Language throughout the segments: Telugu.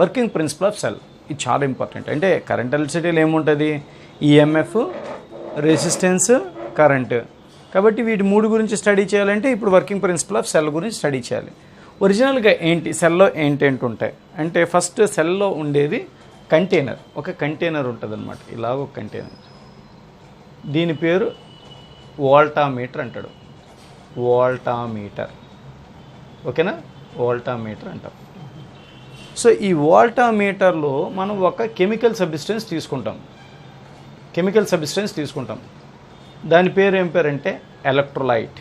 Working principle of cell. ఇది చాలా ఇంపార్టెంట్. అంటే కరెంట్ ఎలక్ట్రిసిటీలో ఏముంటుంది? EMF, resistance, current. కాబట్టి వీటి మూడు గురించి స్టడీ చేయాలంటే ఇప్పుడు వర్కింగ్ ప్రిన్సిపల్ ఆఫ్ సెల్ గురించి స్టడీ చేయాలి. ఒరిజినల్గా ఏంటి సెల్లో ఏంటేంటి ఉంటాయి అంటే, ఫస్ట్ సెల్లో ఉండేది కంటైనర్. ఒక కంటైనర్ ఉంటుంది అనమాట, ఇలాగ ఒక కంటైనర్. దీని పేరు వోల్టామీటర్ అంటాడు. వోల్టామీటర్, ఓకేనా? వోల్టామీటర్ అంటాం. సో ఈ వోల్టామీటర్లో మనం ఒక కెమికల్ సబ్స్టెన్స్ తీసుకుంటాం. దాని పేరు ఏం పేరంటే ఎలక్ట్రోలైట్.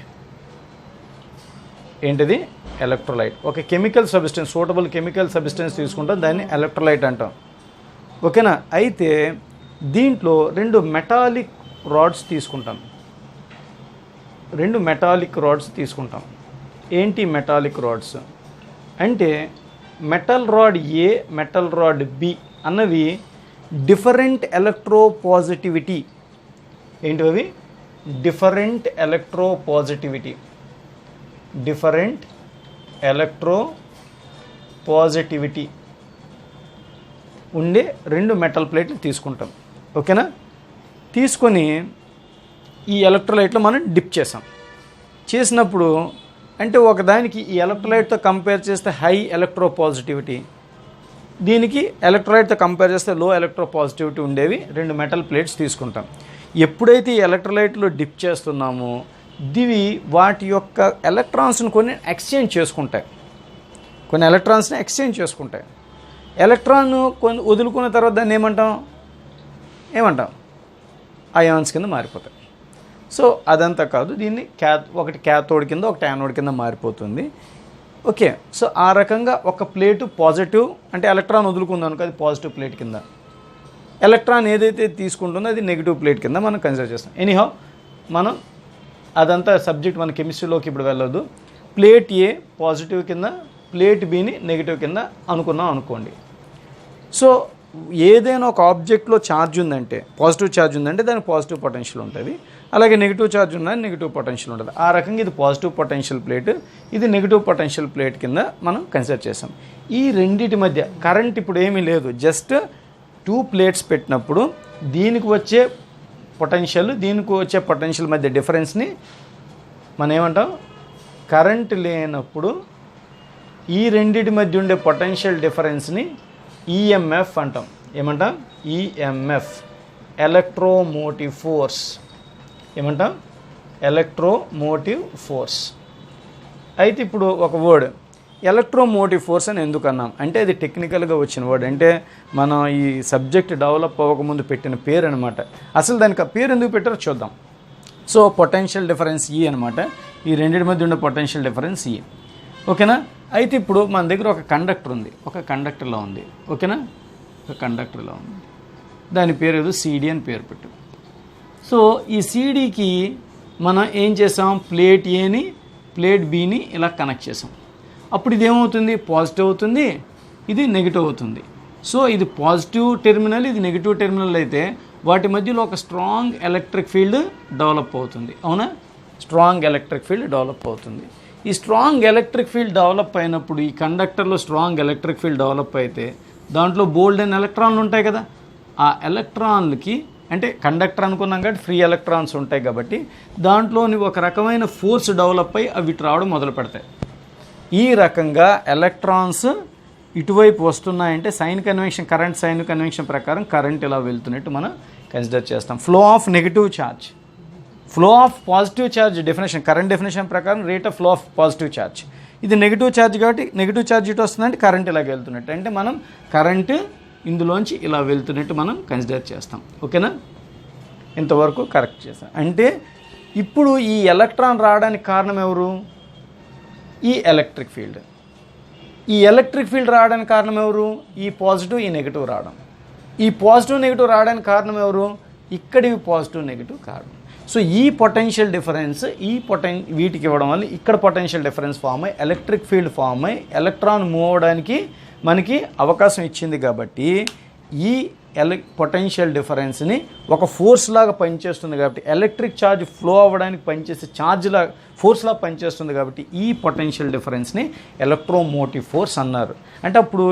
ఏంటిది? ఎలక్ట్రోలైట్. ఒక chemical substance, suitable chemical substance తీసుకుంటాం, దాన్ని ఎలక్ట్రోలైట్ అంటాం, ఓకేనా? అయితే దీంట్లో రెండు మెటాలిక్ రాడ్స్ తీసుకుంటాం. ఏంటి మెటాలిక్ రాడ్స్ అంటే, మెటల్ రాడ్ ఏ, మెటల్ రాడ్ బి అన్నవి డిఫరెంట్ ఎలక్ట్రోపాజిటివిటీ. ఏంటివి? డిఫరెంట్ ఎలక్ట్రోపాజిటివిటీ ఉండే రెండు మెటల్ ప్లేట్లు తీసుకుంటాం, ఓకేనా? తీసుకొని ఈ ఎలక్ట్రోలైట్లో మనం డిప్ చేసినప్పుడు అంటే ఒకదానికి ఈ ఎలక్ట్రోలైట్తో కంపేర్ చేస్తే హై ఎలక్ట్రోపాజిటివిటీ, దీనికి ఎలక్ట్రోలైట్తో కంపేర్ చేస్తే లో ఎలక్ట్రోపాజిటివిటీ ఉండేవి రెండు మెటల్ ప్లేట్స్ తీసుకుంటాం. ఎప్పుడైతే ఈ ఎలక్ట్రోలైట్లో డిప్ చేస్తున్నామో వాటి యొక్క ఎలక్ట్రాన్స్ని కొన్ని ఎక్స్చేంజ్ చేసుకుంటాయి. ఎలక్ట్రాన్ కొన్ని వదులుకున్న తర్వాత దాన్ని ఏమంటాం? అయాన్స్ కింద మారిపోతాయి. సో అదంతా కాదు, దీన్ని ఒకటి క్యాథోడ్ కింద, ఒకటి యానోడ్ కింద మారిపోతుంది, ఓకే? సో ఆ రకంగా ఒక ప్లేటు పాజిటివ్ అంటే ఎలక్ట్రాన్ వదులుకుందాం అనుకో, అది పాజిటివ్ ప్లేట్ కింద. ఎలక్ట్రాన్ ఏదైతే తీసుకుంటుందో అది నెగిటివ్ ప్లేట్ కింద మనం కన్సిడర్ చేస్తాం. ఎనీహౌ మనం అదంతా సబ్జెక్ట్ మన కెమిస్ట్రీలోకి ఇప్పుడు వెళ్ళొద్దు. ప్లేట్ ఏ పాజిటివ్ కింద, ప్లేట్ బిని నెగిటివ్ కింద అనుకోండి. సో ఏదైనా ఒక ఆబ్జెక్ట్లో ఛార్జ్ ఉందంటే, పాజిటివ్ ఛార్జ్ ఉందంటే దానికి పాజిటివ్ పొటెన్షియల్ ఉంటుంది, అలాగే నెగిటివ్ ఛార్జ్ ఉందని నెగిటివ్ పొటెన్షియల్ ఉంటుంది. ఆ రకంగా ఇది పాజిటివ్ పొటెన్షియల్ ప్లేట్, ఇది నెగిటివ్ పొటెన్షియల్ ప్లేట్ కింద మనం కన్సిడర్ చేస్తాం. ఈ రెండింటి మధ్య కరెంట్ ఇప్పుడు ఏమీ లేదు, జస్ట్ 2 ప్లేట్స్ పెట్టినప్పుడు దీనికి వచ్చే పొటెన్షియల్ మధ్య డిఫరెన్స్ని మనం ఏమంటాం? కరెంట్ లేనప్పుడు ఈ రెండింటి మధ్య ఉండే పొటెన్షియల్ డిఫరెన్స్ని ఈఎంఎఫ్ అంటాం. ఏమంటాం? EMF, electromotive force. ఏమంటాం? Electromotive force. అయితే ఇప్పుడు ఒక వర్డ్ ఎలక్ట్రోమోటివ్ ఫోర్స్ అని ఎందుకు అన్నాం అంటే, అది టెక్నికల్గా వచ్చిన వర్డ్. అంటే మనం ఈ సబ్జెక్ట్ డెవలప్ అవ్వకముందు పెట్టిన పేరు అనమాట. అసలు దానికి ఆ పేరు ఎందుకు పెట్టారో చూద్దాం. సో పొటెన్షియల్ డిఫరెన్స్ ఈ అనమాట, ఈ రెండింటి మధ్య ఉండే పొటెన్షియల్ డిఫరెన్స్ ఈ, ఓకేనా? అయితే ఇప్పుడు మన దగ్గర ఒక కండక్టర్ ఉంది, ఒక కండక్టర్లో ఉంది, ఓకేనా? ఒక కండక్టర్లో ఉంది, దాని పేరు ఏదో సిడి అని పేరు పెట్టు. సో ఈ సిడికి మనం ఏం చేసాం? ప్లేట్ ఏని ప్లేట్ బిని ఇలా కనెక్ట్ చేసాం. అప్పుడు ఇది ఏమవుతుంది? పాజిటివ్ అవుతుంది, ఇది నెగిటివ్ అవుతుంది. సో ఇది పాజిటివ్ టెర్మినల్, ఇది నెగిటివ్ టెర్మినల్ అయితే వాటి మధ్యలో ఒక స్ట్రాంగ్ ఎలక్ట్రిక్ ఫీల్డ్ డెవలప్ అవుతుంది, అవునా? స్ట్రాంగ్ ఎలక్ట్రిక్ ఫీల్డ్ డెవలప్ అవుతుంది. ఈ స్ట్రాంగ్ ఎలక్ట్రిక్ ఫీల్డ్ డెవలప్ అయినప్పుడు, ఈ కండక్టర్లో స్ట్రాంగ్ ఎలక్ట్రిక్ ఫీల్డ్ డెవలప్ అయితే దాంట్లో బోల్డ్ అండ్ ఎలక్ట్రాన్లు ఉంటాయి కదా, ఆ ఎలక్ట్రాన్లకి అంటే కండక్టర్ అనుకున్నాం కాబట్టి ఫ్రీ ఎలక్ట్రాన్స్ ఉంటాయి కాబట్టి దాంట్లోని ఒక రకమైన ఫోర్స్ డెవలప్ అయ్యి అవి రావడం మొదలు పెడతాయి. ఈ రకంగా ఎలక్ట్రాన్స్ ఇటువైపు వస్తున్నాయంటే కరెంట్ సైన్ కన్వెన్షన్ ప్రకారం కరెంట్ ఇలా వెళ్తున్నట్టు మనం కన్సిడర్ చేస్తాం. Flow of negative charge, flow of positive charge definition, current definition ప్రకారం rate of flow of positive charge. ఇది నెగిటివ్ ఛార్జ్ కాబట్టి నెగిటివ్ ఛార్జ్ ఇటు వస్తుందంటే కరెంట్ ఇలాగ వెళ్తున్నట్టు, అంటే మనం కరెంటు ఇందులోంచి ఇలా వెళ్తున్నట్టు మనం కన్సిడర్ చేస్తాం, ఓకేనా? ఇంతవరకు కరెక్ట్ చేస్తాం. అంటే ఇప్పుడు ఈ ఎలక్ట్రాన్ రావడానికి కారణం ఎవరు? ఈ ఎలక్ట్రిక్ ఫీల్డ్. ఈ ఎలక్ట్రిక్ ఫీల్డ్ రావడానికి కారణం ఎవరు? ఈ పాజిటివ్, ఈ నెగిటివ్ రావడం. ఈ పాజిటివ్ నెగిటివ్ రావడానికి కారణం ఎవరు? ఇక్కడి పాజిటివ్ నెగిటివ్ కారణం. సో ఈ పొటెన్షియల్ డిఫరెన్స్ వీటికి ఇవ్వడం వల్ల ఇక్కడ పొటెన్షియల్ డిఫరెన్స్ ఫామ్ అయ్యి ఎలక్ట్రిక్ ఫీల్డ్ ఫామ్ అయ్యి ఎలక్ట్రాన్ మూవ్ అవ్వడానికి మనకి అవకాశం ఇచ్చింది. కాబట్టి ఈ పొటెన్షియల్ డిఫరెన్స్ని ఒక ఫోర్స్ లాగా పనిచేస్తుంది కాబట్టి ఎలక్ట్రిక్ ఛార్జ్ ఫ్లో అవ్వడానికి పనిచేసే ఛార్జ్లా ఫోర్స్లా పనిచేస్తుంది కాబట్టి ఈ పొటెన్షియల్ డిఫరెన్స్ని ఎలక్ట్రోమోటివ్ ఫోర్స్ అన్నారు. అంటే అప్పుడు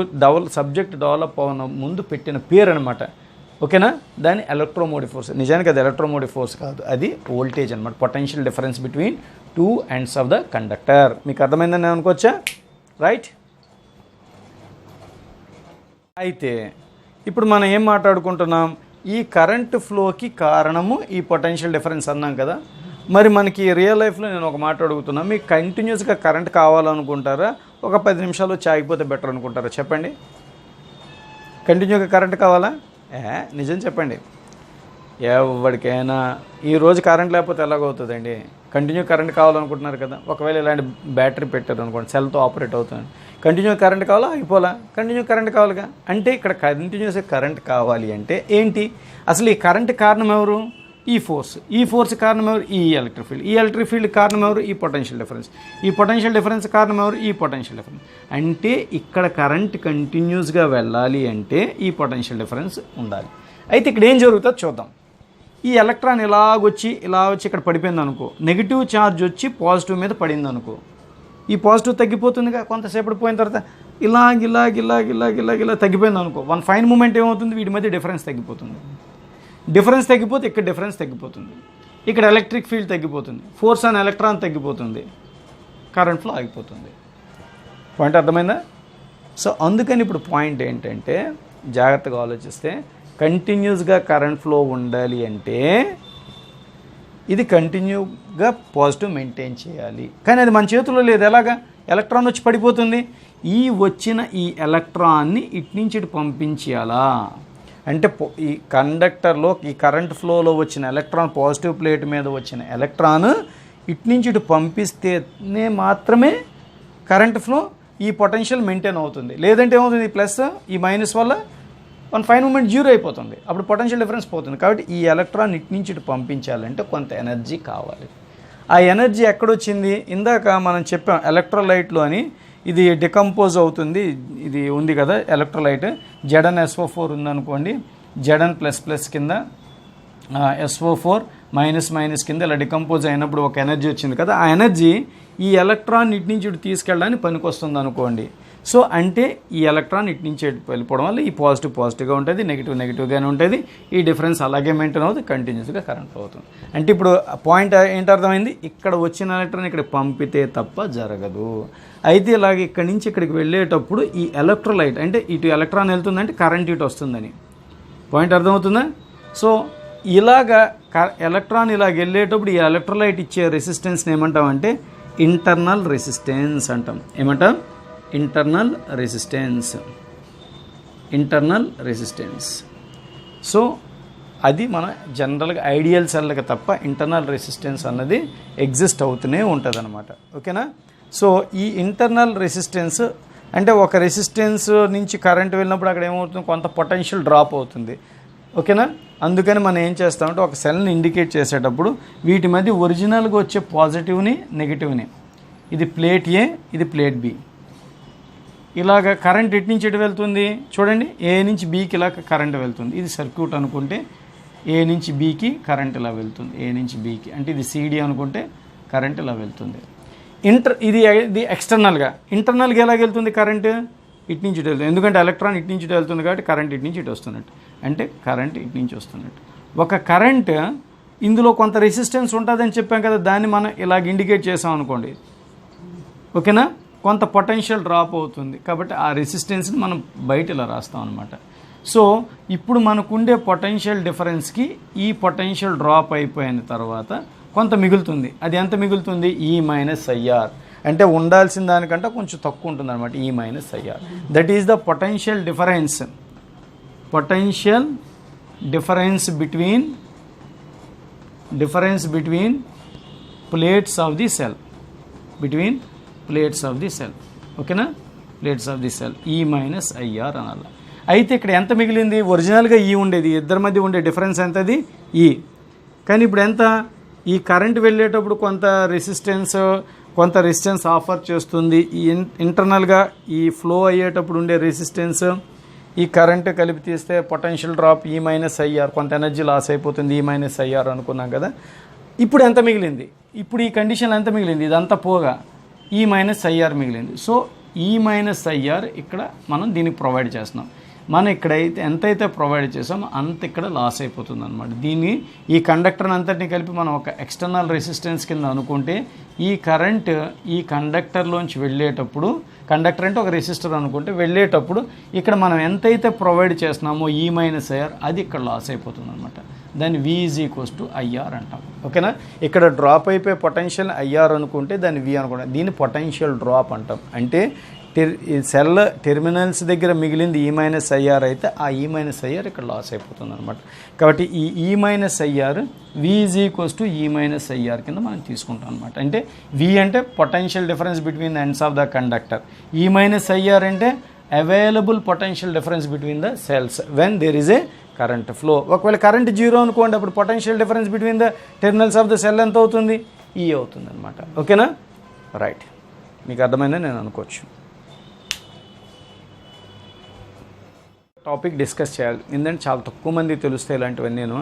సబ్జెక్ట్ డెవలప్ అవ్వన ముందు పెట్టిన పేరు అనమాట. ఓకేనా, దాన్ని ఎలక్ట్రోమోటివ్ ఫోర్స్. నిజానికి అది ఎలక్ట్రోమోటివ్ ఫోర్స్ కాదు, అది వోల్టేజ్ అనమాట. Potential difference between two ends of the conductor. మీకు అర్థమైందని నేను అనుకోవచ్చా? రైట్. అయితే ఇప్పుడు మనం ఏం మాట్లాడుకుంటున్నాం, ఈ కరెంట్ ఫ్లోకి కారణము ఈ పొటెన్షియల్ డిఫరెన్స్ అన్నాం కదా. మరి మనకి రియల్ లైఫ్లో నేను ఒక మాట అడుగుతున్నాను, మీకు కంటిన్యూస్గా కరెంట్ కావాలనుకుంటారా, ఒక 10 నిమిషాలు వచ్చి ఆగిపోతే బెటర్ అనుకుంటారా? చెప్పండి. కంటిన్యూగా కరెంట్ కావాలా? నిజం చెప్పండి. ఎవరికైనా ఈరోజు కరెంట్ లేకపోతే ఎలాగవుతుందండి? కంటిన్యూ కరెంట్ కావాలనుకుంటున్నారు కదా. ఒకవేళ ఇలాంటి బ్యాటరీ పెట్టారు అనుకోండి, సెల్తో ఆపరేట్ అవుతుంది. కంటిన్యూ కరెంట్ కావాలా? అయిపోలా. కంటిన్యూ కరెంట్ కావాలిగా. అంటే ఇక్కడ కంటిన్యూస్గా కరెంట్ కావాలి అంటే ఏంటి? అసలు ఈ కరెంట్ కారణం ఎవరు? ఈ ఫోర్స్. ఈ ఫోర్స్ కారణం ఎవరు? ఈ ఎలక్ట్రిక్ ఫీల్డ్. ఈ ఎలక్ట్రిక్ ఫీల్డ్ కారణం ఎవరు? ఈ పొటెన్షియల్ డిఫరెన్స్. ఈ పొటెన్షియల్ డిఫరెన్స్ కారణం ఎవరు? ఈ పొటెన్షియల్ డిఫరెన్స్. అంటే ఇక్కడ కరెంట్ కంటిన్యూస్గా వెళ్ళాలి అంటే ఈ పొటెన్షియల్ డిఫరెన్స్ ఉండాలి. అయితే ఇక్కడ ఏం జరుగుతుందో చూద్దాం. ఈ ఎలక్ట్రాన్ ఇలా వచ్చి ఇక్కడ పడిపోయింది అనుకో, నెగిటివ్ ఛార్జ్ వచ్చి పాజిటివ్ మీద పడింది అనుకో, ఈ పాజిటివ్ తగ్గిపోతుందిగా. కొంతసేపటి పోయిన తర్వాత ఇలా తగ్గిపోయింది అనుకో, వన్ ఫైన్ మూమెంట్ ఏమవుతుంది? వీటి మధ్య డిఫరెన్స్ తగ్గిపోతుంది. డిఫరెన్స్ తగ్గిపోతే ఇక్కడ డిఫరెన్స్ తగ్గిపోతుంది, ఇక్కడ ఎలక్ట్రిక్ ఫీల్డ్ తగ్గిపోతుంది, ఫోర్స్ ఆన్ ఎలక్ట్రాన్ తగ్గిపోతుంది, కరెంట్ ఫ్లో ఆగిపోతుంది. పాయింట్ అర్థమైందా? సో అందుకని ఇప్పుడు పాయింట్ ఏంటంటే, జాగ్రత్తగా ఆలోచిస్తే, కంటిన్యూస్గా కరెంట్ ఫ్లో ఉండాలి అంటే ఇది కంటిన్యూగా పాజిటివ్ మెయింటైన్ చేయాలి. కానీ అది మన చేతిలో లేదు. ఎలాగా? ఎలక్ట్రాన్ వచ్చి పడిపోతుంది. ఈ వచ్చిన ఈ ఎలక్ట్రాన్ని ఇటు నుంచి ఇటు పంపించేయాలా అంటే ఈ కండక్టర్లో ఈ కరెంట్ ఫ్లోలో వచ్చిన ఎలక్ట్రాన్, పాజిటివ్ ప్లేట్ మీద వచ్చిన ఎలక్ట్రాన్ ఇటు నుంచి ఇటు పంపిస్తేనే మాత్రమే కరెంట్ ఫ్లో, ఈ పొటెన్షియల్ మెయింటైన్ అవుతుంది. లేదంటే ఏమవుతుంది? ప్లస్ ఈ మైనస్ వల్ల వన్ ఫైన్ మూమెంట్ జీరో అయిపోతుంది. అప్పుడు పొటెన్షియల్ డిఫరెన్స్ పోతుంది. కాబట్టి ఈ ఎలక్ట్రాన్ ఇటు నుంచి ఇటు పంపించాలంటే కొంత ఎనర్జీ కావాలి. ఆ ఎనర్జీ ఎక్కడొచ్చింది? ఇందాక మనం చెప్పాం ఎలక్ట్రోలైట్లో అని. ఇది డికంపోజ్ అవుతుంది. ఇది ఉంది కదా ఎలక్ట్రోలైట్, Zn SO4 ఉందనుకోండి, Zn++ కింద SO4 మైనస్ కింద ఇలా డికంపోజ్ అయినప్పుడు ఒక ఎనర్జీ వచ్చింది కదా. ఆ ఎనర్జీ ఈ ఎలక్ట్రాన్ ఇటు నుంచి ఇటు తీసుకెళ్ళడానికి పనికొస్తుంది అనుకోండి. సో అంటే ఈ ఎలక్ట్రాన్ ఇటు నుంచి వెళ్ళిపోవడం వల్ల ఈ పాజిటివ్గా ఉంటుంది, నెగిటివ్గానే ఉంటుంది. ఈ డిఫరెన్స్ అలాగే మెయింటైన్ అవుతుంది, కంటిన్యూస్గా కరెంట్ అవుతుంది. అంటే ఇప్పుడు పాయింట్ ఏంటి అర్థమైంది? ఇక్కడ వచ్చిన ఎలక్ట్రాన్ ఇక్కడ పంపితే తప్ప జరగదు. అయితే ఇలాగ ఇక్కడి నుంచి ఇక్కడికి వెళ్ళేటప్పుడు ఈ ఎలక్ట్రోలైట్ అంటే ఇటు ఎలక్ట్రాన్ వెళ్తుందంటే కరెంట్ ఇటు వస్తుందని. పాయింట్ అర్థమవుతుందా? సో ఇలాగా ఎలక్ట్రాన్ ఇలాగ వెళ్ళేటప్పుడు ఈ ఎలక్ట్రోలైట్ ఇచ్చే రెసిస్టెన్స్ని ఏమంటామంటే ఇంటర్నల్ రెసిస్టెన్స్ అంటాం. ఏమంటాం? Internal resistance. సో అది మన జనరల్గా ఐడియల్ సెల్కి తప్ప ఇంటర్నల్ రెసిస్టెన్స్ అన్నది ఎగ్జిస్ట్ అవుతూనే ఉంటుంది అనమాట. ఓకేనా? సో ఈ ఇంటర్నల్ రెసిస్టెన్స్ అంటే ఒక రెసిస్టెన్స్ నుంచి కరెంట్ వెళ్ళినప్పుడు అక్కడ ఏమవుతుంది? కొంత పొటెన్షియల్ డ్రాప్ అవుతుంది. ఓకేనా? అందుకని మనం ఏం చేస్తామంటే ఒక సెల్ని ఇండికేట్ చేసేటప్పుడు వీటి మధ్య ఒరిజినల్గా వచ్చే పాజిటివ్ని, నెగిటివ్ని, ఇది ప్లేట్ ఏ, ఇది ప్లేట్ బి, ఇలాగ కరెంట్ ఎటు నుంచి ఎటు వెళ్తుంది చూడండి. ఏ నుంచి బీకి ఇలా కరెంట్ వెళ్తుంది. ఇది సర్క్యూట్ అనుకుంటే ఏ నుంచి బీకి కరెంట్ ఇలా వెళ్తుంది. ఏ నుంచి బీకి అంటే ఇది సిడి అనుకుంటే కరెంట్ ఇలా వెళ్తుంది. ఇది ఎక్స్టర్నల్గా. ఇంటర్నల్గా ఎలాగ వెళ్తుంది కరెంట్? ఇటు నుంచి ఇటు వెళ్తుంది. ఎందుకంటే ఎలక్ట్రాన్ ఇటు నుంచి ఇటు వెళ్తుంది కాబట్టి కరెంట్ ఇటు నుంచి ఇటు వస్తున్నట్టు. అంటే కరెంట్ ఇటు నుంచి వస్తున్నట్టు. ఒక కరెంట్ ఇందులో కొంత రెసిస్టెన్స్ ఉంటుందని చెప్పాం కదా, దాన్ని మనం ఇలాగ ఇండికేట్ చేసాం అనుకోండి. ఓకేనా? కొంత పొటెన్షియల్ డ్రాప్ అవుతుంది కాబట్టి ఆ రెసిస్టెన్స్ని మనం బయట ఇలా రాస్తాం అనమాట. సో ఇప్పుడు మనకుండే పొటెన్షియల్ డిఫరెన్స్కి ఈ పొటెన్షియల్ డ్రాప్ అయిపోయిన తర్వాత కొంత మిగులుతుంది. అది ఎంత మిగులుతుంది? E-IR. అంటే ఉండాల్సిన దానికంటే కొంచెం తక్కువ ఉంటుంది అనమాట. E-IR. That is the potential difference between plates of the cell. ఓకేనా? Plates of the cell E-IR అనాలి. అయితే ఇక్కడ ఎంత మిగిలింది? ఒరిజినల్గా ఈ ఉండేది, ఇద్దరి మధ్య ఉండే డిఫరెన్స్ ఎంతది? ఈ. కానీ ఇప్పుడు ఎంత? ఈ కరెంట్ వెళ్ళేటప్పుడు కొంత రెసిస్టెన్స్ ఆఫర్ చేస్తుంది. ఈ ఇంటర్నల్గా ఈ ఫ్లో అయ్యేటప్పుడు ఉండే రెసిస్టెన్స్ ఈ కరెంట్ కలిపి తీస్తే పొటెన్షియల్ డ్రాప్ ఈ మైనస్ ఐఆర్, కొంత ఎనర్జీ లాస్ అయిపోతుంది ఈ మైనస్ ఐఆర్ అనుకున్నాం కదా. ఇప్పుడు ఎంత మిగిలింది, ఇప్పుడు ఈ కండిషన్ ఎంత మిగిలింది, ఇదంతా పోగా ఈ మైనస్ ఐఆర్ మిగిలింది. సో ఈ మైనస్ ఐఆర్ ఇక్కడ మనం దీనికి ప్రొవైడ్ చేస్తున్నాం. మనం ఇక్కడైతే ఎంతైతే ప్రొవైడ్ చేసామో అంత ఇక్కడ లాస్ అయిపోతుంది అనమాట. దీన్ని ఈ కండక్టర్ అంతటిని కలిపి మనం ఒక ఎక్స్టర్నల్ రెసిస్టెన్స్ కింద అనుకుంటే ఈ కరెంట్ ఈ కండక్టర్లోంచి వెళ్ళేటప్పుడు, కండక్టర్ అంటే ఒక రెసిస్టర్ అనుకుంటే వెళ్ళేటప్పుడు ఇక్కడ మనం ఎంతైతే ప్రొవైడ్ చేస్తున్నామో ఈ మైనస్ ఐఆర్ అది ఇక్కడ లాస్ అయిపోతుంది అనమాట. దాన్ని V = IR అంటాం. ఓకేనా. ఇక్కడ డ్రాప్ అయిపోయే పొటెన్షియల్ IR అనుకుంటే దాన్ని V అనుకుంటాం. దీన్ని పొటెన్షియల్ డ్రాప్ అంటాం. అంటే సెల్ టెర్మినల్స్ దగ్గర మిగిలింది ఈ మైనస్ ఐఆర్ అయితే ఆ ఈ మైనస్ ఐఆర్ ఇక్కడ లాస్ అయిపోతుంది అనమాట. కాబట్టి ఈ మైనస్ ఐఆర్ V = E-IR కింద మనం తీసుకుంటాం అనమాట. అంటే V అంటే potential difference between the ends of the conductor, E-IR అంటే available potential difference between the cells when there is a current flow. ఒకవేళ కరెంట్ 0 అనుకోండి, అప్పుడు potential difference between the terminals of the cell ఎంత అవుతుంది, E అవుతుంది అనమాట. ఓకేనా. రైట్, మీకు అర్థమైందని నేను అనుకోవచ్చు. టాపిక్ డిస్కస్ చేయాలి, ఎందుకంటే చాలా తక్కువ మంది తెలుస్తాయి ఇలాంటివన్నీ. నేను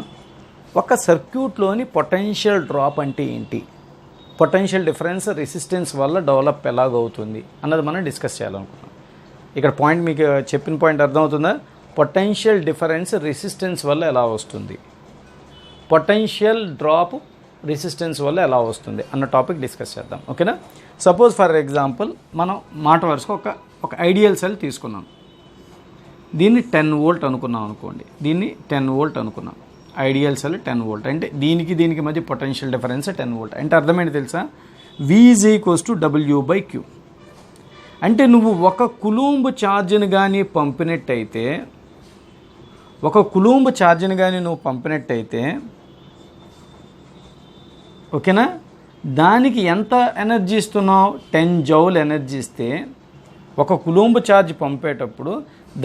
ఒక సర్క్యూట్లోని పొటెన్షియల్ డ్రాప్ అంటే ఏంటి, పొటెన్షియల్ డిఫరెన్స్ రెసిస్టెన్స్ వల్ల డెవలప్ ఎలాగవుతుంది అన్నది మనం డిస్కస్ చేయాలనుకున్నాం. ఇక్కడ పాయింట్ మీకు చెప్పిన పాయింట్ అర్థమవుతుందా, పొటెన్షియల్ డిఫరెన్స్ రెసిస్టెన్స్ వల్ల ఎలా వస్తుంది, పొటెన్షియల్ డ్రాప్ రెసిస్టెన్స్ వల్ల ఎలా వస్తుంది అన్న టాపిక్ డిస్కస్ చేద్దాం. ఓకేనా. సపోజ్ ఫర్ ఎగ్జాంపుల్ మనం మాట వరుసగా ఒక ఐడియల్ సెల్ తీసుకున్నాం, దీన్ని 10 వోల్ట్ అనుకున్నాం అనుకోండి, దీన్ని 10 వోల్ట్ అనుకున్నాం. ఐడియల్ సెల్ 10 వోల్ట్ అంటే దీనికి మధ్య పొటెన్షియల్ డిఫరెన్స్ 10 వోల్ట్. అంటే అర్థమైంది తెలుసా, V = W/Q. అంటే నువ్వు ఒక కులూంబ్ ఛార్జ్ని కానీ పంపినట్టయితే, ఒక కులూంబ్ ఛార్జ్ని కానీ నువ్వు పంపినట్టయితే, ఓకేనా, దానికి ఎంత ఎనర్జీ ఇస్తున్నావు, 10 జౌల్ ఎనర్జీ ఇస్తే, ఒక కులూంబ్ ఛార్జ్ పంపేటప్పుడు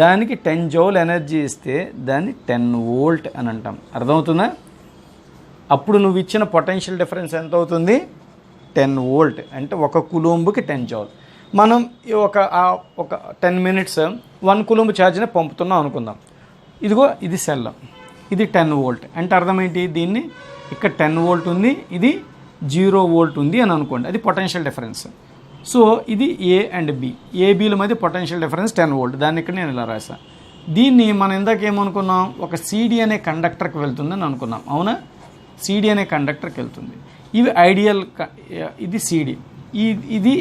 దానికి 10 జౌల్ ఎనర్జీ ఇస్తే దాన్ని 10 వోల్ట్ అని అంటాం. అర్థమవుతుందా. అప్పుడు నువ్వు ఇచ్చిన పొటెన్షియల్ డిఫరెన్స్ ఎంత అవుతుంది, 10 వోల్ట్. అంటే ఒక కులూంబ్కి 10 జౌల్. మనం ఒక 10 మినిట్స్ 1 కులూంబ్ ఛార్జ్ని పంపుతున్నాం అనుకుందాం. ఇదిగో ఇది సెల్, ఇది 10 వోల్ట్. అంటే అర్థం ఏంటి, దీన్ని ఇక్కడ 10 వోల్ట్ ఉంది, ఇది 0 వోల్ట్ ఉంది అని అనుకోండి, అది పొటెన్షియల్ డిఫరెన్స్. సో ఇది A అండ్ B, ఏబీల మధ్య పొటెన్షియల్ డిఫరెన్స్ 10 వోల్ట్. దాన్ని ఇక్కడ నేను ఇలా రాసాను. దీన్ని మనం ఇందాక ఏమనుకున్నాం, ఒక CD అనే కండక్టర్కి వెళ్తుందని అనుకున్నాం. అవునా, CD అనే కండక్టర్కి వెళ్తుంది. ఇవి ఐడియల్, ఇది CD, ఇది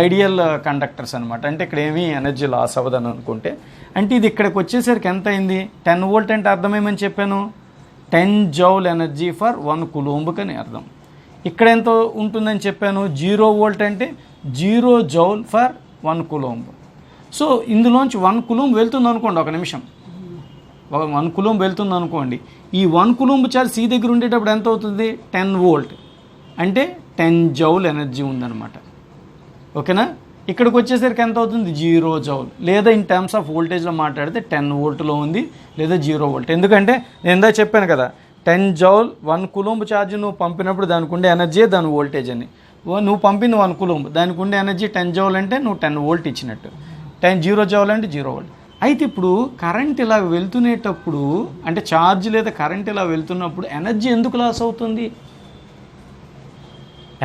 ఐడియల్ కండక్టర్స్ అనమాట. అంటే ఇక్కడ ఏమీ ఎనర్జీ లాస్ అవ్వదని అనుకుంటే, అంటే ఇది ఇక్కడికి వచ్చేసరికి ఎంత అయింది, 10 వోల్ట్ అంటే అర్థమేమని చెప్పాను, 10 జౌల్ ఎనర్జీ ఫర్ 1 కులూంబ్కి అని అర్థం. ఇక్కడ ఎంత ఉంటుందని చెప్పాను, 0 వోల్ట్ అంటే 0 జౌల్ ఫర్ 1 కులూంబ్. సో ఇందులోంచి 1 కులూంబ్ వెళ్తుంది అనుకోండి, ఒక నిమిషం 1 కులూంబ్ వెళ్తుంది అనుకోండి. ఈ 1 కులూంబ్ ఛార్జ్ C దగ్గర ఉండేటప్పుడు ఎంత అవుతుంది, 10 వోల్ట్ అంటే 10 జౌల్ ఎనర్జీ ఉందన్నమాట. ఓకేనా. ఇక్కడికి వచ్చేసరికి ఎంత అవుతుంది, 0 జౌల్, లేదా ఇన్ టర్మ్స్ ఆఫ్ వోల్టేజ్లో మాట్లాడితే 10 వోల్ట్లో ఉంది, లేదా 0 వోల్ట్. ఎందుకంటే నేను ఇందా చెప్పాను కదా, 10 జౌల్ 1 కులూంబ్ ఛార్జ్ నువ్వు పంపినప్పుడు దానికి ఉండే ఎనర్జీ దాని వోల్టేజ్ అని. నువ్వు పంపింది 1 కులూంబ్, దానికి ఉండే ఎనర్జీ 10 జౌల్ అంటే నువ్వు 10 వోల్ట్ ఇచ్చినట్టు. 0 జౌల్ అంటే 0 వోల్ట్. అయితే ఇప్పుడు కరెంట్ ఇలా వెళ్తునేటప్పుడు, అంటే ఛార్జ్ లేదా కరెంట్ ఇలా వెళ్తున్నప్పుడు ఎనర్జీ ఎందుకు లాస్ అవుతుంది,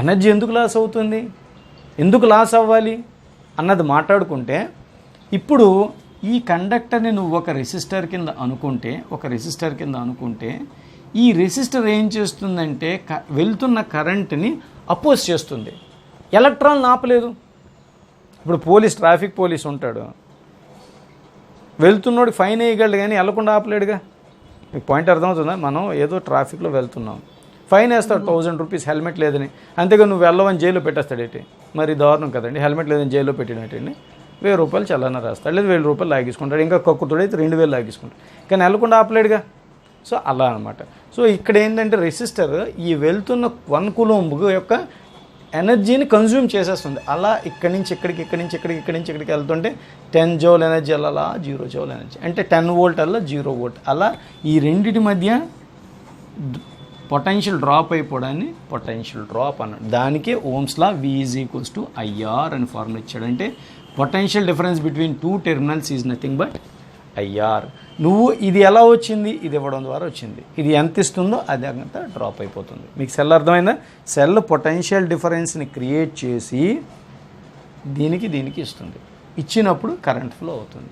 ఎనర్జీ ఎందుకు లాస్ అవుతుంది, ఎందుకు లాస్ అవ్వాలి అన్నది మాట్లాడుకుంటే, ఇప్పుడు ఈ కండక్టర్ని నువ్వు ఒక రెసిస్టర్ కింద అనుకుంటే, ఈ రెసిస్టర్ ఏం చేస్తుందంటే వెళ్తున్న కరెంట్ని అపోజ్ చేస్తుంది, ఎలక్ట్రాన్ ఆపలేదు. ఇప్పుడు ట్రాఫిక్ పోలీస్ ఉంటాడు, వెళ్తున్నోడు ఫైన్ వేయగలడు కానీ వెళ్లకుండా ఆపలేడుగా. మీకు పాయింట్ అర్థమవుతుందా. మనం ఏదో ట్రాఫిక్లో వెళ్తున్నాం, ఫైన్ వేస్తాడు 1000 రూపీస్ హెల్మెట్ లేదని, అంతేగా నువ్వు వెళ్ళవని జైల్లో పెట్టేస్తాడేంటి, మరి దారుణం కదండి. హెల్మెట్ లేదని జైల్లో పెట్టినట్టండి 1000 రూపాయలు చలానా రాస్తాడు, లేదా 1000 రూపాయలు లాగేసుకుంటాడు, ఇంకా కక్కుతుడైతే 2000 లాగేసుకుంటాడు, కానీ వెళ్ళకుండా ఆపలేడుగా. సో అలా అనమాట. సో ఇక్కడ ఏంటంటే రెసిస్టర్ ఈ వెళ్తున్న 1 కులూంబ్ యొక్క ఎనర్జీని కన్జ్యూమ్ చేసేస్తుంది. అలా ఇక్కడి నుంచి ఇక్కడికి వెళ్తుంటే 10 జౌల్ ఎనర్జీ అలా 0 జౌల్ ఎనర్జీ, అంటే 10 వోల్ట్ అలా 0 వోల్ట్. అలా ఈ రెండింటి మధ్య పొటెన్షియల్ డ్రాప్ అయిపోవడాన్ని పొటెన్షియల్ డ్రాప్ అన్నాడు. దానికే ఓమ్స్ లా V = IR అని ఫార్ములా ఇచ్చాడు. అంటే potential difference between 2 terminals is nothing but IR. నువ్వు ఇది ఎలా వచ్చింది, ఇది ఇవ్వడం ద్వారా వచ్చింది. ఇది ఎంత ఇస్తుందో అది అంతా డ్రాప్ అయిపోతుంది. మీకు సెల్ అర్థమైందా? సెల్ పొటెన్షియల్ డిఫరెన్స్ని క్రియేట్ చేసి దీనికి ఇస్తుంది. ఇచ్చినప్పుడు కరెంట్ ఫ్లో అవుతుంది.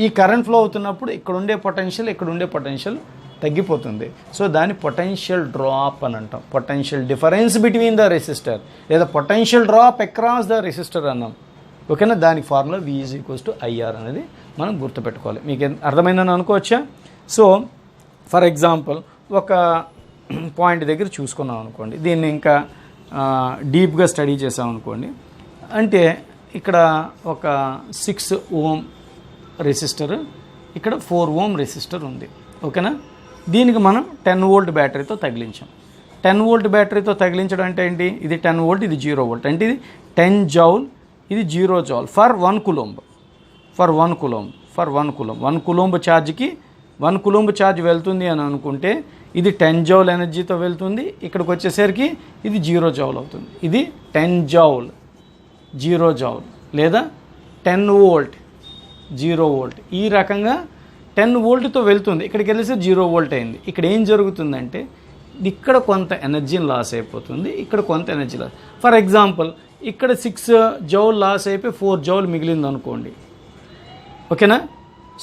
ఈ కరెంట్ ఫ్లో అవుతున్నప్పుడు ఇక్కడ ఉండే పొటెన్షియల్ తగ్గిపోతుంది. సో దాన్ని పొటెన్షియల్ డ్రాప్ అని అంటాం. Potential difference between the resistor లేదా potential drop across the resistor అన్నాం. ఓకేనా? దానికి ఫార్ములా V = IR అనేది మనం గుర్తుపెట్టుకోవాలి. మీకు అర్థమైందని అనుకోవచ్చా? సో ఫర్ ఎగ్జాంపుల్ ఒక పాయింట్ దగ్గర చూసుకున్నాం అనుకోండి, దీన్ని ఇంకా డీప్గా స్టడీ చేసాం అనుకోండి. అంటే ఇక్కడ ఒక 6 ఓం రెసిస్టర్, ఇక్కడ 4 ఓం రెసిస్టర్ ఉంది. ఓకేనా? దీనికి మనం 10 వోల్ట్ బ్యాటరీతో తగిలించాం. 10 వోల్ట్ బ్యాటరీతో తగిలించడం అంటే ఏంటి? ఇది 10 వోల్ట్, ఇది 0 వోల్ట్. అంటే ఇది 10 జౌల్, ఇది 0 జౌల్ ఫర్ 1 కులోంబ్. 1 కులోంబ్ ఛార్జ్కి 1 కులోంబ్ ఛార్జ్ వెళ్తుంది అని అనుకుంటే ఇది 10 జౌల్ ఎనర్జీతో వెళ్తుంది. ఇక్కడికి వచ్చేసరికి ఇది 0 జౌల్ అవుతుంది. ఇది 10 జౌల్ 0 జౌల్ లేదా 10 వోల్ట్ 0 వోల్ట్. ఈ రకంగా 10 వోల్ట్తో వెళ్తుంది. ఇక్కడికి వెళ్ళేసి 0 వోల్ట్ అయింది. ఇక్కడ ఏం జరుగుతుందంటే ఇక్కడ కొంత ఎనర్జీని లాస్ అయిపోతుంది, ఇక్కడ కొంత ఎనర్జీ లాస్. ఫర్ ఎగ్జాంపుల్ ఇక్కడ 6 జౌల్ లాస్ అయిపోయి 4 జౌల్ మిగిలింది అనుకోండి. ఓకేనా?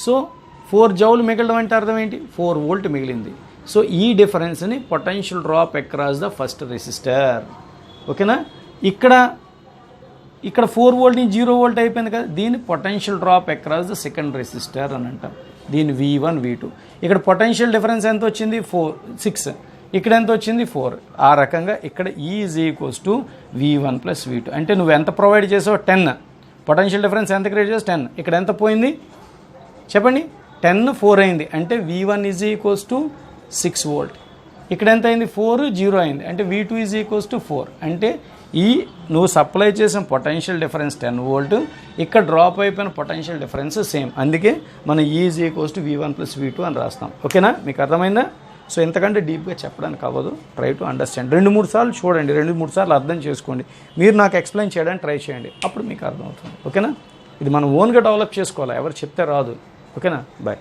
సో 4 జౌల్ మిగలడం అంటే అర్థం ఏంటి? 4 వోల్ట్ మిగిలింది. సో ఈ డిఫరెన్స్ని potential drop across the first resistor. ఓకేనా? ఇక్కడ 4 వోల్ట్ని 0 వోల్ట్ అయిపోయింది కదా, దీన్ని potential drop across the second resistor అని అంటాం. దీని V1 V2. ఇక్కడ పొటెన్షియల్ డిఫరెన్స్ ఎంత వచ్చింది? 6. ఇక్కడ ఎంత వచ్చింది? 4. ఆ రకంగా ఇక్కడ E = V1 + V2. అంటే నువ్వు ఎంత ప్రొవైడ్ చేసావు? 10. పొటెన్షియల్ డిఫరెన్స్ ఎంత క్రియేట్ చేసావు? 10. ఇక్కడ ఎంత పోయింది చెప్పండి? 10 4 అయింది. అంటే V1 = 6 వోల్ట్. ఇక్కడ ఎంత అయింది? 4 0 అయింది. అంటే V2 = 4. అంటే నువ్వు సప్లై చేసిన పొటెన్షియల్ డిఫరెన్స్ 10 వోల్ట్, ఇక్కడ డ్రాప్ అయిపోయిన పొటెన్షియల్ డిఫరెన్స్ సేమ్. అందుకే మనం E = V1 + V2 అని రాస్తాం. ఓకేనా? మీకు అర్థమైందా? సో ఎంతకంటే డీప్గా చెప్పడానికి అవ్వదు. Try to understand. 2-3 సార్లు చూడండి, 2-3 సార్లు అర్థం చేసుకోండి. మీరు నాకు ఎక్స్ప్లెయిన్ చేయడానికి ట్రై చేయండి, అప్పుడు మీకు అర్థమవుతుంది. ఓకేనా? ఇది మనం ఓన్గా డెవలప్ చేసుకోవాలి, ఎవరు చెప్తే రాదు. ఓకేనా? బాయ్.